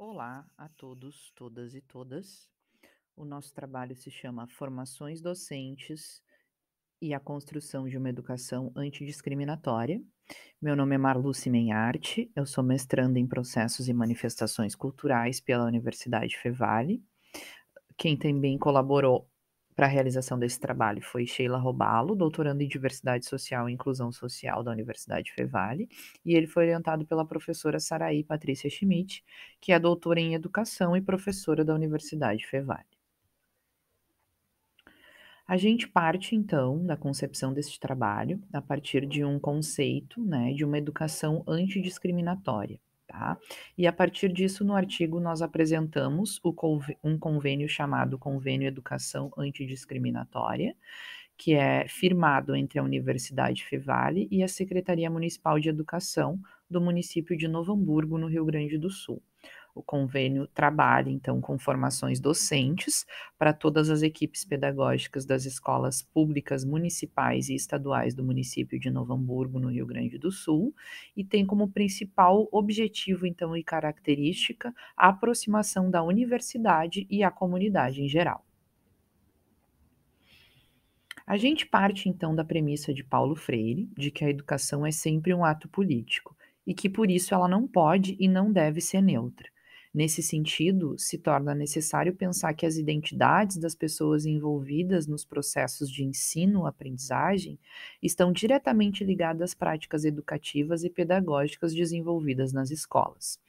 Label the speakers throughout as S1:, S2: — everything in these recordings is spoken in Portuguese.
S1: Olá a todos, todas e todas. O nosso trabalho se chama Formações Docentes e a Construção de uma Educação Antidiscriminatória. Meu nome é Marluce Menharte, eu sou mestranda em Processos e Manifestações Culturais pela Universidade Fevale. Quem também colaborou para a realização desse trabalho foi Sheila Robalo, doutorando em Diversidade Social e Inclusão Social da Universidade Fevale, e ele foi orientado pela professora Saraí Patrícia Schmidt, que é doutora em Educação e professora da Universidade Fevale. A gente parte, então, da concepção deste trabalho a partir de um conceito, né, de uma educação antidiscriminatória, tá? E a partir disso, no artigo, nós apresentamos um convênio chamado Convênio Educação Antidiscriminatória, que é firmado entre a Universidade Fevale e a Secretaria Municipal de Educação do município de Novo Hamburgo, no Rio Grande do Sul. O convênio trabalha, então, com formações docentes para todas as equipes pedagógicas das escolas públicas municipais e estaduais do município de Novo Hamburgo, no Rio Grande do Sul, e tem como principal objetivo, então, e característica a aproximação da universidade e a comunidade em geral. A gente parte, então, da premissa de Paulo Freire, de que a educação é sempre um ato político e que, por isso, ela não pode e não deve ser neutra. Nesse sentido, se torna necessário pensar que as identidades das pessoas envolvidas nos processos de ensino-aprendizagem estão diretamente ligadas às práticas educativas e pedagógicas desenvolvidas nas escolas.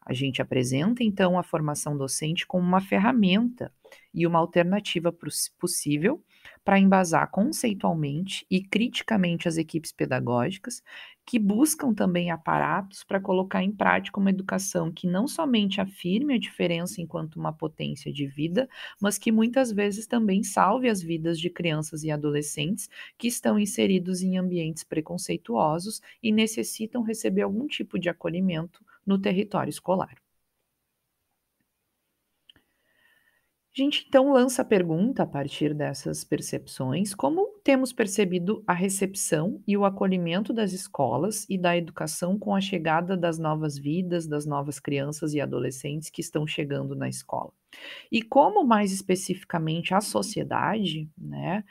S1: A gente apresenta, então, a formação docente como uma ferramenta e uma alternativa possível para embasar conceitualmente e criticamente as equipes pedagógicas, que buscam também aparatos para colocar em prática uma educação que não somente afirme a diferença enquanto uma potência de vida, mas que muitas vezes também salve as vidas de crianças e adolescentes que estão inseridos em ambientes preconceituosos e necessitam receber algum tipo de acolhimento no território escolar. A gente então lança a pergunta a partir dessas percepções: como temos percebido a recepção e o acolhimento das escolas e da educação com a chegada das novas vidas, das novas crianças e adolescentes que estão chegando na escola? E como mais especificamente a sociedade, né,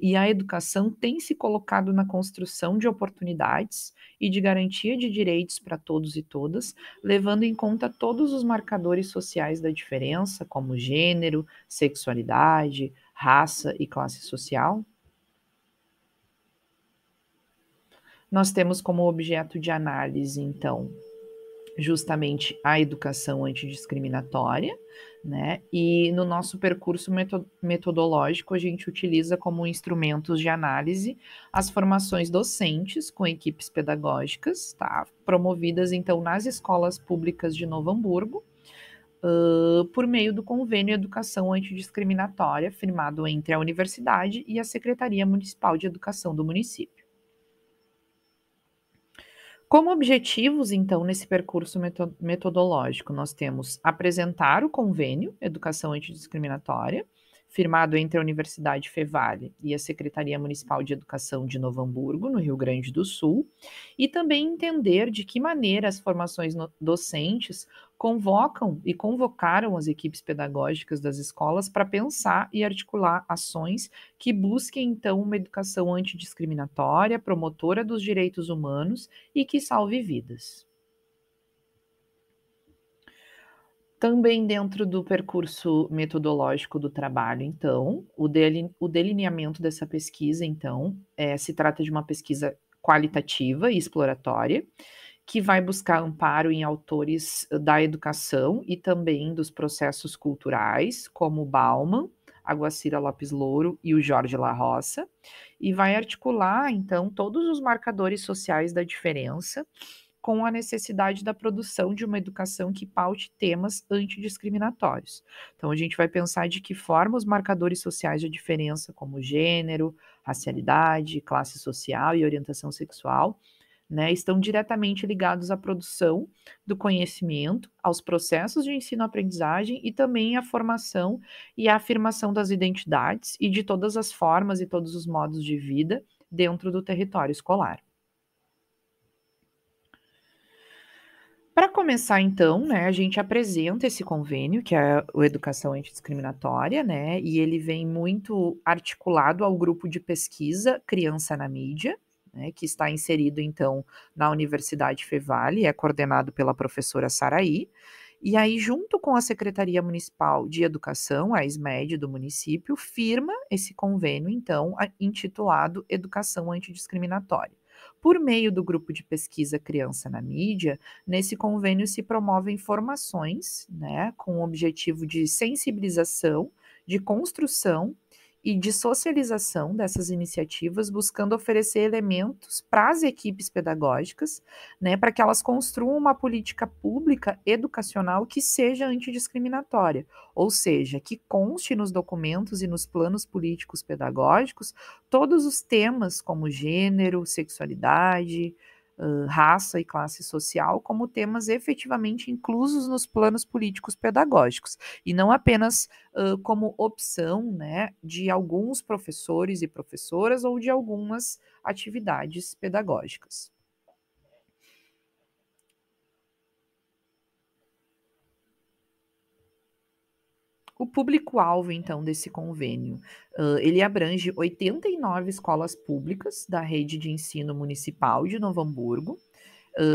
S1: e a educação tem se colocado na construção de oportunidades e de garantia de direitos para todos e todas, levando em conta todos os marcadores sociais da diferença, como gênero, sexualidade, raça e classe social? Nós temos como objeto de análise, então, justamente a educação antidiscriminatória, né? E no nosso percurso metodológico, a gente utiliza como instrumentos de análise as formações docentes com equipes pedagógicas, tá? Promovidas então nas escolas públicas de Novo Hamburgo, por meio do Convênio Educação Antidiscriminatória, firmado entre a universidade e a Secretaria Municipal de Educação do município. Como objetivos, então, nesse percurso metodológico, nós temos apresentar o convênio Educação Antidiscriminatória, firmado entre a Universidade Fevale e a Secretaria Municipal de Educação de Novo Hamburgo, no Rio Grande do Sul, e também entender de que maneira as formações docentes convocam e convocaram as equipes pedagógicas das escolas para pensar e articular ações que busquem, então, uma educação antidiscriminatória, promotora dos direitos humanos e que salve vidas. Também dentro do percurso metodológico do trabalho, então, o delineamento dessa pesquisa, então, se trata de uma pesquisa qualitativa e exploratória, que vai buscar amparo em autores da educação e também dos processos culturais, como Bauman, a Guacira Lopes Louro e o Jorge La Roça, e vai articular, então, todos os marcadores sociais da diferença com a necessidade da produção de uma educação que paute temas antidiscriminatórios. Então, a gente vai pensar de que forma os marcadores sociais de diferença, como gênero, racialidade, classe social e orientação sexual, né, estão diretamente ligados à produção do conhecimento, aos processos de ensino-aprendizagem e também à formação e à afirmação das identidades e de todas as formas e todos os modos de vida dentro do território escolar. Para começar então, né, a gente apresenta esse convênio, que é o Educação Antidiscriminatória, né, e ele vem muito articulado ao grupo de pesquisa Criança na Mídia, né, que está inserido então na Universidade Fevale, é coordenado pela professora Saraí, e aí junto com a Secretaria Municipal de Educação, a SMED do município, firma esse convênio então intitulado Educação Antidiscriminatória. Por meio do grupo de pesquisa Criança na Mídia, nesse convênio se promovem formações, né, com o objetivo de sensibilização, de construção e de socialização dessas iniciativas, buscando oferecer elementos para as equipes pedagógicas, né, para que elas construam uma política pública educacional que seja antidiscriminatória, ou seja, que conste nos documentos e nos planos políticos pedagógicos todos os temas como gênero, sexualidade, raça e classe social como temas efetivamente inclusos nos planos políticos pedagógicos, e não apenas como opção, né, de alguns professores e professoras ou de algumas atividades pedagógicas. O público-alvo, então, desse convênio, ele abrange 89 escolas públicas da rede de ensino municipal de Novo Hamburgo.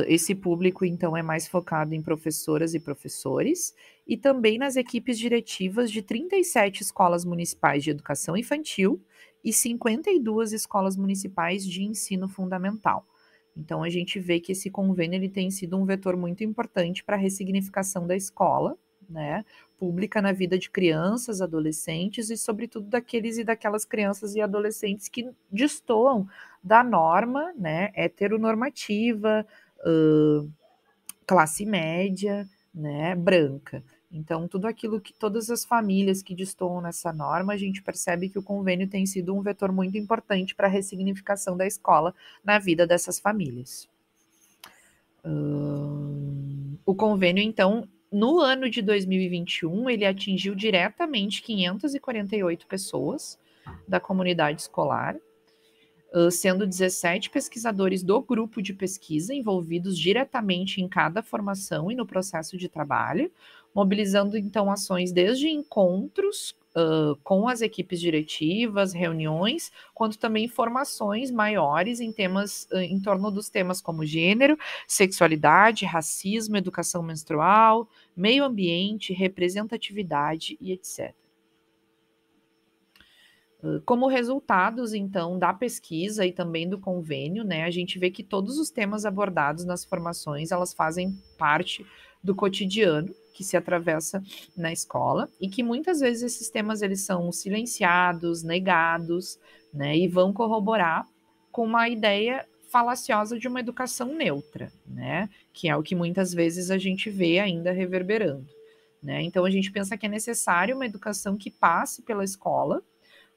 S1: Esse público, então, é mais focado em professoras e professores e também nas equipes diretivas de 37 escolas municipais de educação infantil e 52 escolas municipais de ensino fundamental. Então, a gente vê que esse convênio ele tem sido um vetor muito importante para a ressignificação da escola, né, pública na vida de crianças, adolescentes e, sobretudo, daqueles e daquelas crianças e adolescentes que destoam da norma, né, heteronormativa, classe média, né, branca. Então, tudo aquilo que todas as famílias que destoam nessa norma, a gente percebe que o convênio tem sido um vetor muito importante para a ressignificação da escola na vida dessas famílias. O convênio, então, no ano de 2021, ele atingiu diretamente 548 pessoas da comunidade escolar, sendo 17 pesquisadores do grupo de pesquisa envolvidos diretamente em cada formação e no processo de trabalho, mobilizando então ações desde encontros com as equipes diretivas, reuniões, quanto também formações maiores em temas em torno dos temas como gênero, sexualidade, racismo, educação menstrual, meio ambiente, representatividade e etc. Como resultados, então, da pesquisa e também do convênio, né, a gente vê que todos os temas abordados nas formações, elas fazem parte do cotidiano que se atravessa na escola e que muitas vezes esses temas eles são silenciados, negados, né, e vão corroborar com uma ideia falaciosa de uma educação neutra, né, que é o que muitas vezes a gente vê ainda reverberando, né? Então a gente pensa que é necessário uma educação que passe pela escola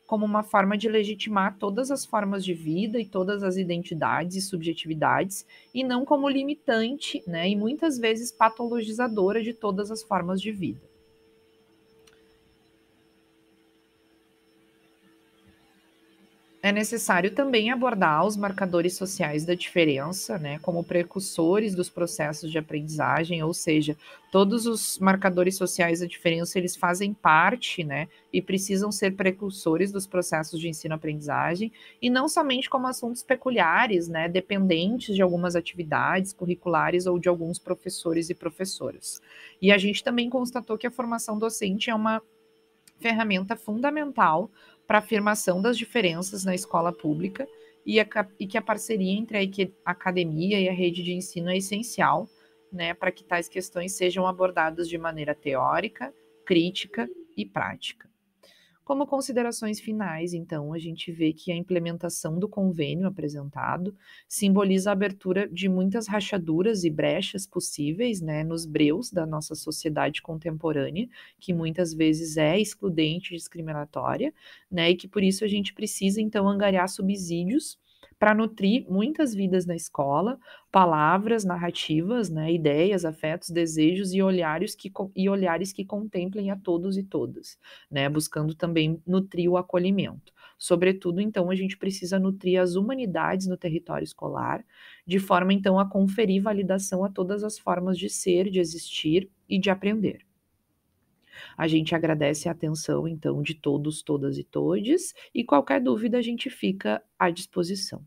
S1: como uma forma de legitimar todas as formas de vida e todas as identidades e subjetividades, e não como limitante, né, e muitas vezes patologizadora de todas as formas de vida. É necessário também abordar os marcadores sociais da diferença, né, como precursores dos processos de aprendizagem, ou seja, todos os marcadores sociais da diferença, eles fazem parte, né, e precisam ser precursores dos processos de ensino-aprendizagem, e não somente como assuntos peculiares, né, dependentes de algumas atividades curriculares ou de alguns professores e professoras. E a gente também constatou que a formação docente é uma ferramenta fundamental para a afirmação das diferenças na escola pública e que a parceria entre a academia e a rede de ensino é essencial, né, para que tais questões sejam abordadas de maneira teórica, crítica e prática. Como considerações finais, então, a gente vê que a implementação do convênio apresentado simboliza a abertura de muitas rachaduras e brechas possíveis, né, nos breus da nossa sociedade contemporânea, que muitas vezes é excludente e discriminatória, né, e que por isso a gente precisa, então, angariar subsídios para nutrir muitas vidas na escola, palavras, narrativas, né, ideias, afetos, desejos e olhares que contemplem a todos e todas, né, buscando também nutrir o acolhimento. Sobretudo, então, a gente precisa nutrir as humanidades no território escolar, de forma, então, a conferir validação a todas as formas de ser, de existir e de aprender. A gente agradece a atenção, então, de todos, todas e todes, e qualquer dúvida a gente fica à disposição.